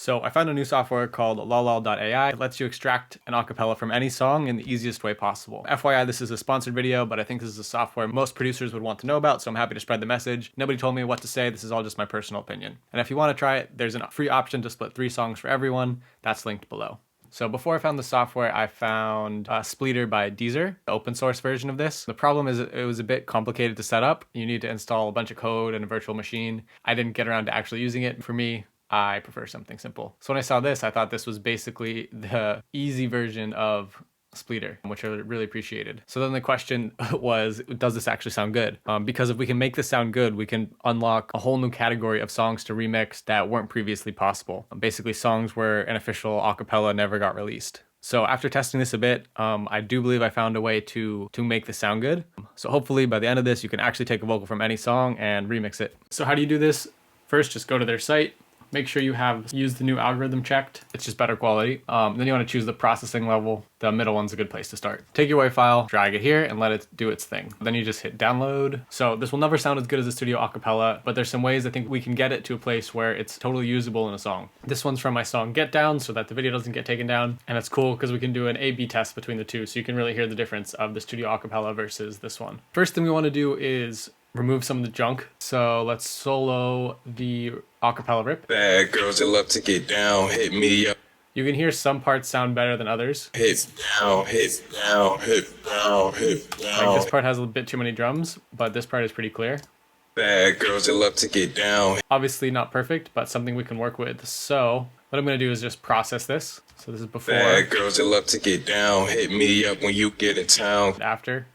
So I found a new software called LALAL.AI. It lets you extract an acapella from any song in the easiest way possible. FYI, this is a sponsored video, but I think this is a software most producers would want to know about, so I'm happy to spread the message. Nobody told me what to say. This is all just my personal opinion. And if you want to try it, there's a free option to split 3 songs for everyone. That's linked below. So before I found the software, I found Splitter by Deezer, the open source version of this. The problem is it was a bit complicated to set up. You need to install a bunch of code and a virtual machine. I didn't get around to actually using it. For me, I prefer something simple. So when I saw this, I thought this was basically the easy version of Splitter, which I really appreciated. So then the question was, does this actually sound good? Because if we can make this sound good, we can unlock a whole new category of songs to remix that weren't previously possible. Basically songs where an official acapella never got released. So after testing this a bit, I do believe I found a way to make this sound good. So hopefully by the end of this, you can actually take a vocal from any song and remix it. So how do you do this? First, just go to their site. Make sure you have used the new algorithm checked. It's just better quality. Then you want to choose the processing level. The middle one's a good place to start. Take your WAV file, drag it here, and let it do its thing. Then you just hit download. So this will never sound as good as a studio acapella, but there's some ways I think we can get it to a place where it's totally usable in a song. This one's from my song Get Down, so that the video doesn't get taken down. And it's cool because we can do an A/B test between the two, so you can really hear the difference of the studio acapella versus this one. First thing we want to do is remove some of the junk. So let's solo the acapella rip. Bad girls that love to get down, hit me up. You can hear some parts sound better than others. Hit down, hit down, hit down, hit down. Like this part has a bit too many drums, but this part is pretty clear. Bad girls that love to get down. Obviously not perfect, but something we can work with. So what I'm going to do is just process this. So this is before. Bad girls that love to get down, hit me up when you get in town. After.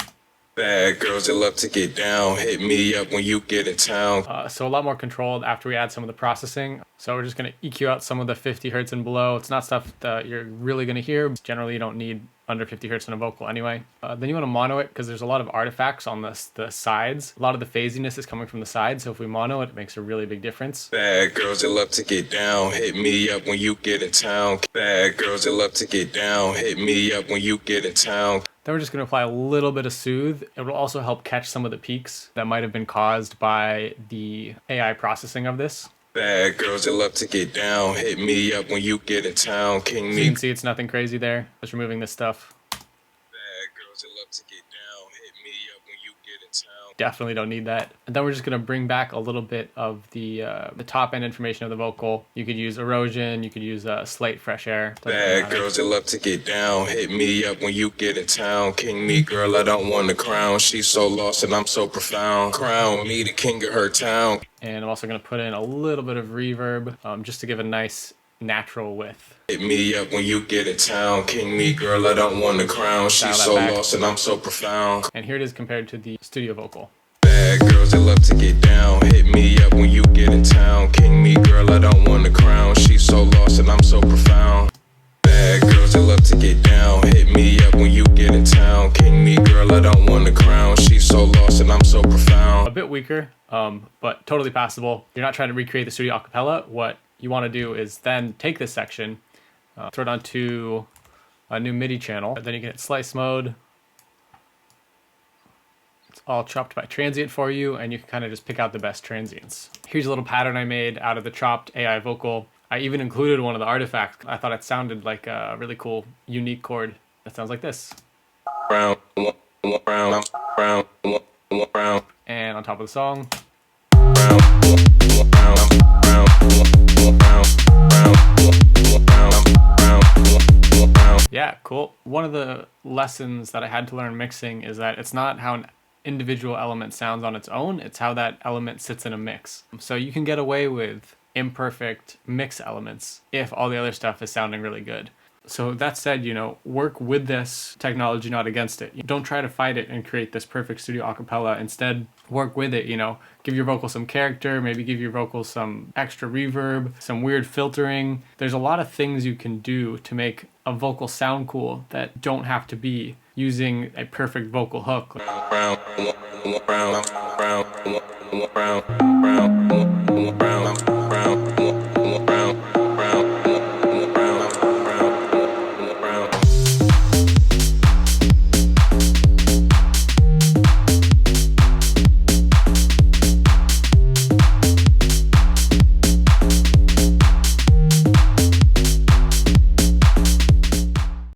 Bad girls that love to get down, hit me up when you get in town. So a lot more controlled after we add some of the processing. So we're just going to EQ out some of the 50 hertz and below. It's not stuff that you're really going to hear. Generally, you don't need under 50 hertz in a vocal anyway. Then you want to mono it because there's a lot of artifacts on the sides. A lot of the phasiness is coming from the sides. So if we mono it, it makes a really big difference. Bad girls that love to get down, hit me up when you get in town. Bad girls that love to get down, hit me up when you get in town. Then we're just going to apply a little bit of soothe. It will also help catch some of the peaks that might have been caused by the AI processing of this. Bad girls that love to get down, hit me up when you get in town. King So me. you can see it's nothing crazy there. Just removing this stuff. Bad girls that love to get down, hit me up when you get in town. Definitely don't need that. And then we're just going to bring back a little bit of the top end information of the vocal. You could use erosion, you could use slate, fresh air. Bad girls that love to get down, hit me up when you get in town. King me, girl, I don't want the crown. She's so lost and I'm so profound. Crown me, the king of her town. And I'm also going to put in a little bit of reverb just to give a nice natural width. Hit me up when you get in town. King me, girl, I don't want the crown. She's so lost and I'm so profound. And here it is compared to the studio vocal. Bad girls that love to get down, hit me up when you get in town. King me, girl, I don't want the crown. She's so lost and I'm so profound. Bad girls that love to get down, hit me up when you get in town. King me, girl, I don't want the crown. She's so lost and I'm so profound. A bit weaker, but totally passable. You're not trying to recreate the studio acapella. What you want to do is then take this section, throw it onto a new MIDI channel. Then you can hit slice mode. It's all chopped by transient for you, and you can kind of just pick out the best transients. Here's a little pattern I made out of the chopped AI vocal. I even included one of the artifacts. I thought it sounded like a really cool, unique chord that sounds like this. And on top of the song. Yeah, cool. One of the lessons that I had to learn mixing is that it's not how an individual element sounds on its own, it's how that element sits in a mix. So you can get away with imperfect mix elements if all the other stuff is sounding really good. So that said, work with this technology, not against it. Don't try to fight it and create this perfect studio acapella. Instead, work with it, give your vocal some character, maybe give your vocal some extra reverb, some weird filtering. There's a lot of things you can do to make a vocal sound cool that don't have to be using a perfect vocal hook.